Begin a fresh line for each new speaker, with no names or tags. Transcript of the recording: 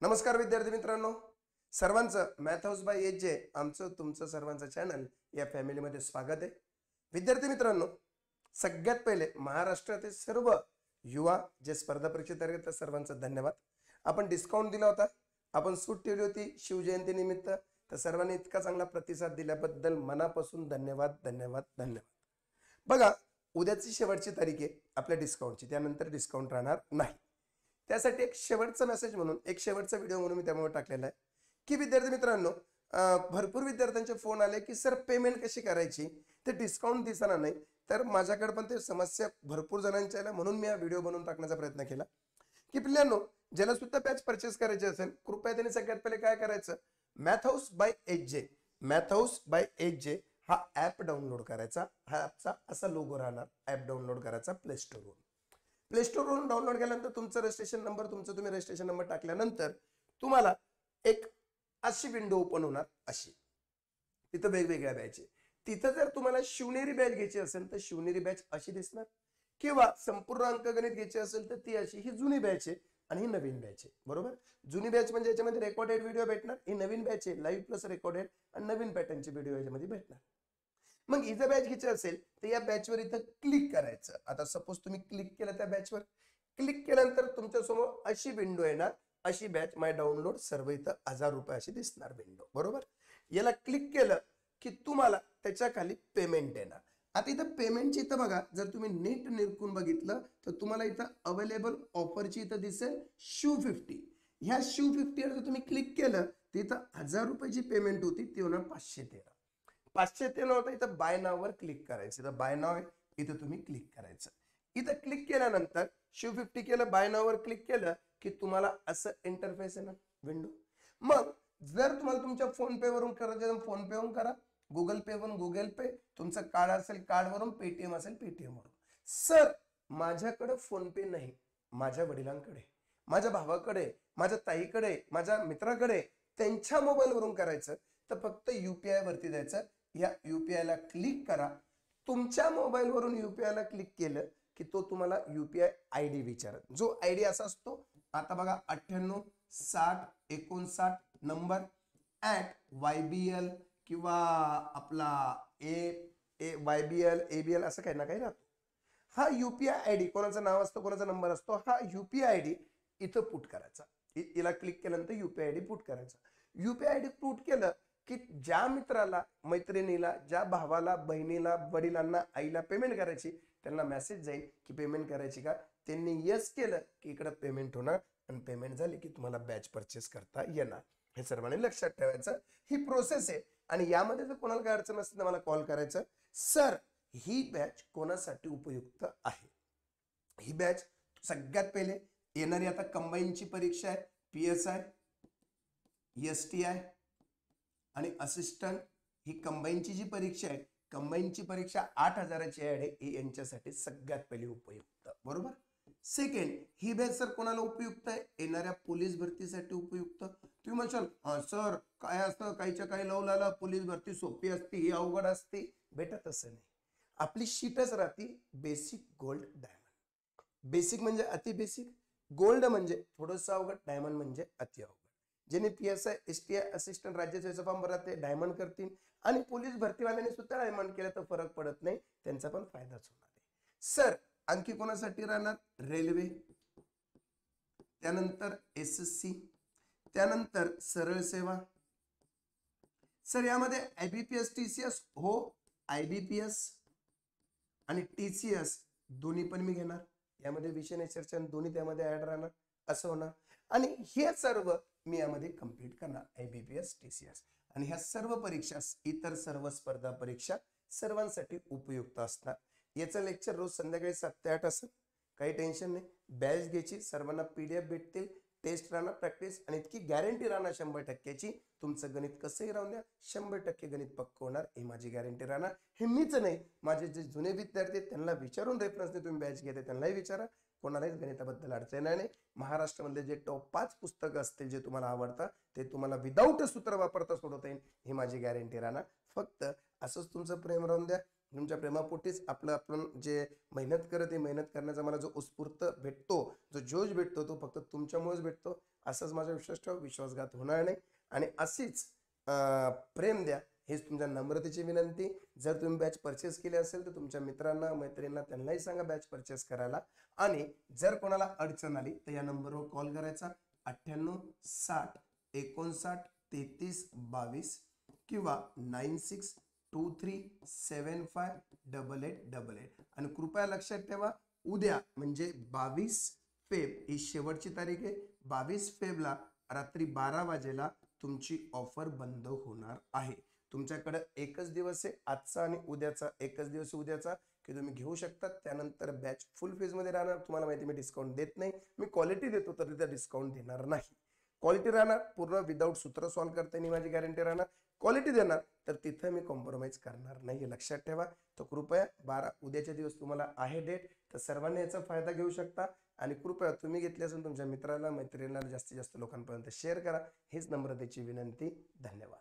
नमस्कार विद्यार्थी मित्रांनो, सर्वांचं math house by H J आमचं तुमचं सर्वांचं चॅनल या फॅमिलीमध्ये स्वागत आहे. विद्यार्थी मित्रांनो, सगळ्यात पहिले महाराष्ट्रातील सर्व युवा जे स्पर्धा परीक्षेत तयार आहेत त्या सर्वांचं धन्यवाद. आपण डिस्काउंट दिला होता, आपण सूट ठेवली होती शिवजयंती निमित्त, तर सर्वांनी इतका चांगला प्रतिसाद दिल्याबद्दल मनापासून धन्यवाद धन्यवाद धन्यवाद. बघा, उद्याची शेवटची तारीख आहे आपल्या डिस्काउंटची, त्यानंतर डिस्काउंट राहणार नाही. त्यासाठी एक शेवटचा मेसेज म्हणून एक शेवटचा व्हिडिओ म्हणून मी त्यामुळे टाकलेला आहे की विद्यार्थी मित्रांनो, भरपूर विद्यार्थ्यांचे फोन आले की सर पेमेंट कशी करायची, ते डिस्काउंट दिसणार नाही. तर माझ्याकडे पण ते समस्या भरपूर जणांच्या आल्या, म्हणून मी हा व्हिडिओ बनवून टाकण्याचा प्रयत्न केला की पिल्लांनो, ज्याला सुद्धा बॅच परचेस करायची असेल कृपया त्यांनी सगळ्यात पहिले काय करायचं, math house by H J, math house by H J हा ॲप डाउनलोड करायचा. हा ॲपचा असा लोगो राहणार. ॲप डाउनलोड करायचा प्ले स्टोरवरून. प्ले स्टोरवरून डाउनलोड केल्यानंतर तुमचा रजिस्ट्रेशन नंबर, तुम्ही रजिस्ट्रेशन नंबर टाकल्यानंतर तुम्हाला एक अशी विंडो ओपन होणार. अशी तिथं वेगवेगळ्या बॅच आहे. तिथं जर तुम्हाला शिवनेरी बॅच घ्यायची असेल तर शिवनेरी बॅच अशी दिसणार, किंवा संपूर्ण अंकगणित घ्यायची असेल तर ती अशी. ही जुनी बॅच आहे आणि ही नवीन बॅच आहे. बरोबर, जुनी बॅच म्हणजे याच्यामध्ये रेकॉर्डेड व्हिडिओ भेटणार. ही नवीन बॅच आहे, लाईव्ह प्लस रेकॉर्डेड आणि नवीन पॅटर्नचे व्हिडिओ याच्यामध्ये भेटणार. मग ही जर बॅच घ्यायची असेल तर या बॅचवर इथं क्लिक करायचं. आता सपोज तुम्ही क्लिक केलं, त्या बॅचवर क्लिक केल्यानंतर तुमच्या समोर अशी विंडो येणार. अशी बॅच माय डाउनलोड सर्व इथं 1000 रुपये अशी दिसणार विंडो. बरोबर, याला क्लिक केलं की तुम्हाला त्याच्या खाली पेमेंट येणार. आता इथं पेमेंटची इथं बघा, जर तुम्ही नीट निरखून बघितलं तर तुम्हाला इथं अवेलेबल ऑफरची इथं दिसेल शिव50. ह्या शिव50 वर जर तुम्ही क्लिक केलं तर इथं 1000 रुपयाची पेमेंट होती, ती होणार 513. 513 होतं. इथं बाय नाववर क्लिक करायचं. इथं बाय नाव आहे, इथं तुम्ही क्लिक करायचं. इथं क्लिक केल्यानंतर शिव50 केलं, बाय नाववर क्लिक केलं की तुम्हाला असं इंटरफेस आहे ना विंडो. मग जर तुम्हाला तुमच्या फोन पे वरून करायचं, फोन पे वरून करा, गुगल पे वरून गुगल पे, तुमचं कार्ड असेल कार्डवरून, पेटीएम असेल पेटीएम वरून. सर माझ्याकडे फोन पे नाही, माझ्या वडिलांकडे, माझ्या भावाकडे, माझ्या ताईकडे, माझ्या मित्राकडे, त्यांच्या मोबाईल वरून करायचं तर फक्त UPI वरती द्यायचं. या UPI ला क्लिक करा. तुमच्या मोबाईल वरून UPI ला क्लिक केलं की तो तुम्हाला UPI ID विचारत. जो ID असा असतो, आता बघा 98 60 59 नंबर @YBL किंवा आपला YBL ABL असं काही ना काही राहतो. हा UPI ID कोणाचं नाव असतं, कोणाचा नंबर असतो, हा UPI ID इथं पुट करायचा. याला क्लिक केल्यानंतर UPI ID पुट करायचा. UPI ID पुट केलं की ज्या मित्राला, मैत्रिणीला, ज्या भावाला, बहिणीला, वडिलांना, आईला पेमेंट करायची त्यांना मेसेज जाईल की पेमेंट करायची का. त्यांनी यस केलं की इकडे पेमेंट होणार आणि पेमेंट झाली की तुम्हाला बॅच परचेस करता येणार. हे सर्वांनी लक्षात ठेवायचं. ही प्रोसेस आहे आणि यामध्ये जर कोणाला काय अडचण असते तर मला कॉल करायचं. सर ही बॅच कोणासाठी उपयुक्त आहे. ही बॅच सगळ्यात पहिले येणारी आता कंबाईनची परीक्षा आहे, PSI, STI आणि असिस्टंट. ही कंबाईनची जी परीक्षा आहे, कंबाईनची परीक्षा 8000ची आहे. ही यांच्यासाठी सगळ्यात पहिली उपयुक्त. बरोबर. सेकंड, ही बॅच सर कोणाला उपयुक्त आहे, येणाऱ्या पोलीस भरतीसाठी उपयुक्त. तुम्ही म्हणशाल सर काय असतं, काहीच्या काही लवलाला पोलीस भरती सोपी असते, ही अवघड असते. बेटा तसं नाही. आपली शीटच राहते बेसिक, गोल्ड, डायमंड. बेसिक म्हणजे अति बेसिक, गोल्ड म्हणजे थोडंसं अवघड, डायमंड म्हणजे अति अवघड. ज्यांनी PSI STI असिस्टंट राज्याचे फॉर्म भरत ते डायमंड करतील, आणि पोलीस भरतीवाल्यांनी सुद्धा डायमंड केलं तर फरक पडत नाही, त्यांचा पण फायदाच होणार आहे. सर आणखी कोणासाठी राहणार, रेल्वे, त्यानंतर SSC, त्यानंतर सरळ सेवा. सर यामध्ये IBPS TCS हो, IBPS आणि TCS दोन्ही पण मी घेणार. यामध्ये विषय नाही चर्चा, दोन्ही त्यामध्ये ऍड राहणार असं होणार. आणि हे सर्व मी यामध्ये कंप्लीट करणार, IBPS TCS. आणि ह्या सर्व परीक्षा, इतर सर्व स्पर्धा परीक्षा सर्वांसाठी उपयुक्त असणार. याचं लेक्चर रोज संध्याकाळी 7 ते 8 असेल. काही टेन्शन नाही. बॅच घ्यायची, सर्वांना PDF भेटतील, टेस्ट राहणार, प्रॅक्टिस, आणि इतकी गॅरंटी राहणार 100%ची. तुमचं गणित कसंही राहून द्या, 100% गणित पक्क होणार, ही माझी गॅरंटी राहणार. हे मीच नाही, माझे जे जुने विद्यार्थी आहेत त्यांना विचारून रेफरन्सने तुम्ही बॅच घेते त्यांनाही विचारा, कोणालाही गणिताबद्दल अडचण नाही. महाराष्ट्रामधले जे टॉप 5 पुस्तकं असतील जे तुम्हाला आवडतात ते तुम्हाला विदाऊट सूत्र वापरता सोडवता येईल, ही माझी गॅरंटी राहणार. फक्त असंच तुमचं प्रेम राहून द्या. तुमच्या प्रेमापोटीच आपण जे मेहनत करत आहे, मेहनत करण्याचा मला जो उत्स्फूर्त भेटतो, जो जोश भेटतो, तो फक्त तुमच्यामुळेच भेटतो. असंच माझा विश्वास ठेवा, विश्वासघात होणार नाही आणि अशीच प्रेम द्या, हेच तुमच्या नम्रतेची विनंती. जर तुम्ही बॅच परचेस केली असेल तर तुमच्या मित्रांना मैत्रिणींना त्यांनाही सांगा बॅच परचेस करायला. आणि जर कोणाला अडचण आली तर या नंबरवर कॉल करायचा 9860593322 किंवा 9623758888. आणि कृपया लक्षात ठेवा, उद्या म्हणजे 22 फेब ही शेवटची तारीख आहे. 22 फेबला रात्री 12 वाजेला तुमची ऑफर बंद होणार आहे. तुमच्याकडे एकच दिवस आहे, आजचा आणि उद्याचा एकच दिवस उद्याचा, की तुम्ही घेऊ शकता. त्यानंतर बॅच फुल फेजमध्ये राहणार. तुम्हाला माहिती मी डिस्काउंट देत नाही, मी क्वालिटी देतो तर तिथं डिस्काउंट देणार नाही. क्वालिटी राहणार पूर्ण विदाऊट सूत्र सॉल्व्ह करते नाही, माझी गॅरंटी राहणार. क्वालिटी देणार तर तिथं मी कॉम्प्रोमाइज करणार नाही, लक्षात ठेवा. तर कृपया 12 उद्याच्या दिवस तुम्हाला आहे डेट, तर सर्वांनी याचा फायदा घेऊ शकता. आणि कृपया तुम्ही घेतले असेल तुमच्या मित्राला मैत्रिणीला जास्तीत जास्त लोकांपर्यंत शेअर करा, हीच नम्रतेची विनंती. धन्यवाद.